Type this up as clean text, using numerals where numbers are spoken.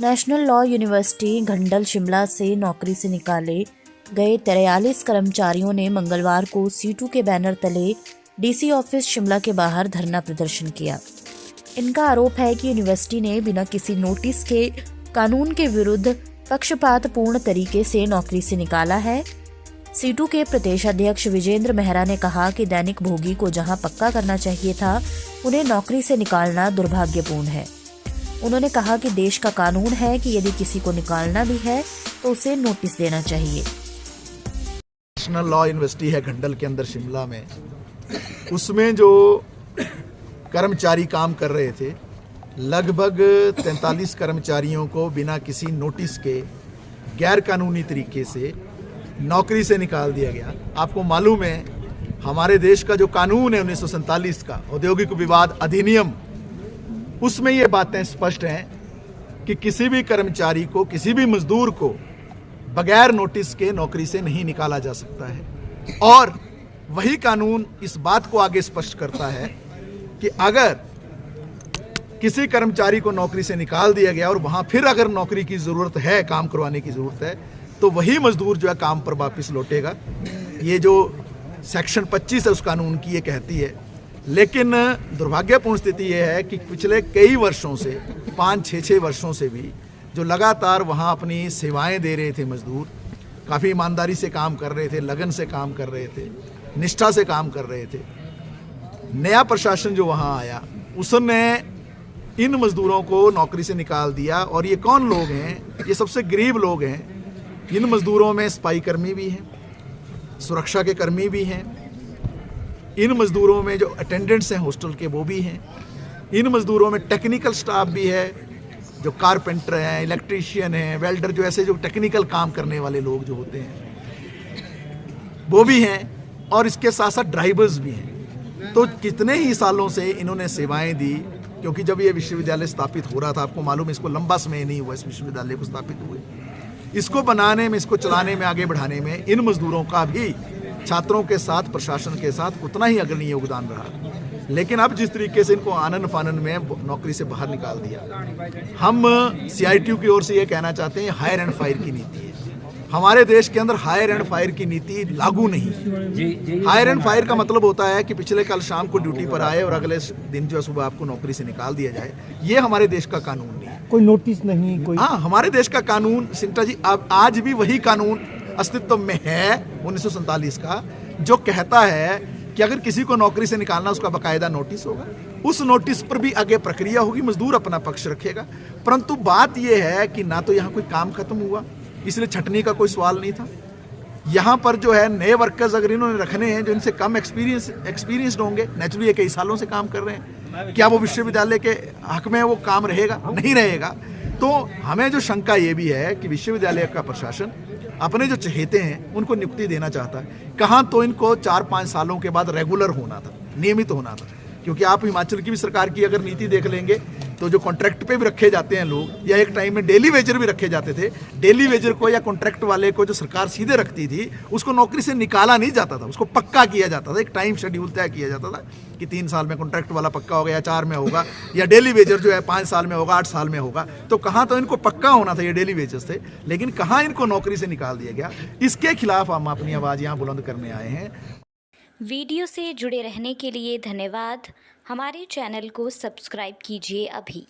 National law university Ghandal Shimla से नौकरी से निकाले गए 43 कर्मचारियों ने मंगलवार को सीटू के बैनर तले डीसी ऑफिस शिमला के बाहर धरना प्रदर्शन किया। इनका आरोप है कि यूनिवर्सिटी ने बिना किसी नोटिस के कानून के विरुद्ध पक्षपातपूर्ण तरीके से नौकरी से निकाला है। सीटू के प्रदेश अध्यक्ष विजेंद्र मेहरा ने कहा कि दैनिक भोगी को जहां पक्का करना चाहिए था, उन्हें नौकरी से निकालना दुर्भाग्यपूर्ण है। उन्होंने कहा कि देश का कानून है कि यदि किसी को निकालना भी है तो उसे नोटिस देना चाहिए। नेशनल लॉ यूनिवर्सिटी है घंडल के अंदर शिमला में, उसमें जो कर्मचारी काम कर रहे थे, लगभग 43 कर्मचारियों को बिना किसी नोटिस के गैर कानूनी तरीके से नौकरी से निकाल दिया गया। आपको मालूम है हमारे देश का जो कानून है 1947 का औद्योगिक विवाद अधिनियम, उसमें ये बातें स्पष्ट हैं कि किसी भी कर्मचारी को, किसी भी मजदूर को बगैर नोटिस के नौकरी से नहीं निकाला जा सकता है। और वही कानून इस बात को आगे स्पष्ट करता है कि अगर किसी कर्मचारी को नौकरी से निकाल दिया गया और वहां फिर अगर नौकरी की जरूरत है, काम करवाने की जरूरत है, तो वही मजदूर जो है काम पर वापस लौटेगा। ये जो सेक्शन 25 है उस कानून की ये कहती है। लेकिन दुर्भाग्यपूर्ण स्थिति ये है कि पिछले कई वर्षों से, 5-6 वर्षों से भी जो लगातार वहाँ अपनी सेवाएं दे रहे थे मजदूर, काफ़ी ईमानदारी से काम कर रहे थे, लगन से काम कर रहे थे, निष्ठा से काम कर रहे थे। नया प्रशासन जो वहाँ आया उसने इन मजदूरों को नौकरी से निकाल दिया। और ये कौन लोग हैं? ये सबसे गरीब लोग हैं। इन मजदूरों में सफाई कर्मी भी हैं, सुरक्षा के कर्मी भी हैं, इन मजदूरों में जो अटेंडेंट्स हैं हॉस्टल के वो भी हैं, इन मजदूरों में टेक्निकल स्टाफ भी है, जो कारपेंटर हैं, इलेक्ट्रीशियन हैं, वेल्डर, जो ऐसे जो टेक्निकल काम करने वाले लोग जो होते हैं वो भी हैं, और इसके साथ साथ ड्राइवर्स भी हैं। तो कितने ही सालों से इन्होंने सेवाएं दी, क्योंकि जब ये विश्वविद्यालय स्थापित हो रहा था, आपको मालूम है इसको लंबा समय नहीं हुआ इस विश्वविद्यालय को स्थापित हुए, इसको बनाने में, इसको चलाने में, आगे बढ़ाने में इन मजदूरों का भी छात्रों के साथ, प्रशासन के साथ उतना ही अग्रणी योगदान रहा। लेकिन अब जिस तरीके से इनको आनन फानन में नौकरी से बाहर निकाल दिया, हम CITU की ओर से ये कहना चाहते हैं हायर एंड फायर की नीति है। हमारे देश के अंदर हायर एंड फायर की नीति लागू नहीं है। हायर एंड फायर का मतलब होता है कि पिछले कल शाम को ड्यूटी पर आए और अगले दिन जो है सुबह आपको नौकरी से निकाल दिया जाए। ये हमारे देश का कानून नहीं है, कोई नोटिस नहीं, कोई। हाँ, हमारे देश का कानून सिंटा जी, अब आज भी वही कानून अस्तित्व में है 1947 का, जो कहता है कि अगर किसी को नौकरी से निकालना, उसका बाकायदा नोटिस होगा, उस नोटिस पर भी आगे प्रक्रिया होगी, मजदूर अपना पक्ष रखेगा। परंतु बात यह है कि ना तो यहाँ कोई काम खत्म हुआ, इसलिए छटनी का कोई सवाल नहीं था। यहाँ पर जो है नए वर्कर्स अगर इन्होंने रखने हैं जो इनसे कम एक्सपीरियंस्ड होंगे, नेचुरली ये कई सालों से काम कर रहे हैं, क्या वो विश्वविद्यालय के हक में वो काम रहेगा? नहीं रहेगा। तो हमें जो शंका ये भी है कि विश्वविद्यालय का प्रशासन अपने जो चहेते हैं उनको नियुक्ति देना चाहता है। कहाँ तो इनको 4-5 सालों के बाद रेगुलर होना था, नियमित होना था। क्योंकि आप हिमाचल की भी सरकार की अगर नीति देख लेंगे तो जो कॉन्ट्रैक्ट पे भी रखे जाते हैं लोग, या एक टाइम में डेली वेजर भी रखे जाते थे, डेली वेजर को या कॉन्ट्रैक्ट वाले को जो सरकार सीधे रखती थी उसको नौकरी से निकाला नहीं जाता था, उसको पक्का किया जाता था। एक टाइम शेड्यूल तय किया जाता था कि 3 साल में कॉन्ट्रैक्ट वाला पक्का होगा, या 4 में होगा, या डेली वेजर जो है 5 साल में होगा, 8 साल में होगा। तो कहाँ तो इनको पक्का होना था, ये डेली वेजर्स थे, लेकिन कहाँ इनको नौकरी से निकाल दिया गया। इसके खिलाफ हम अपनी आवाज़ यहाँ बुलंद करने आए हैं। वीडियो से जुड़े रहने के लिए धन्यवाद। हमारे चैनल को सब्सक्राइब कीजिए अभी।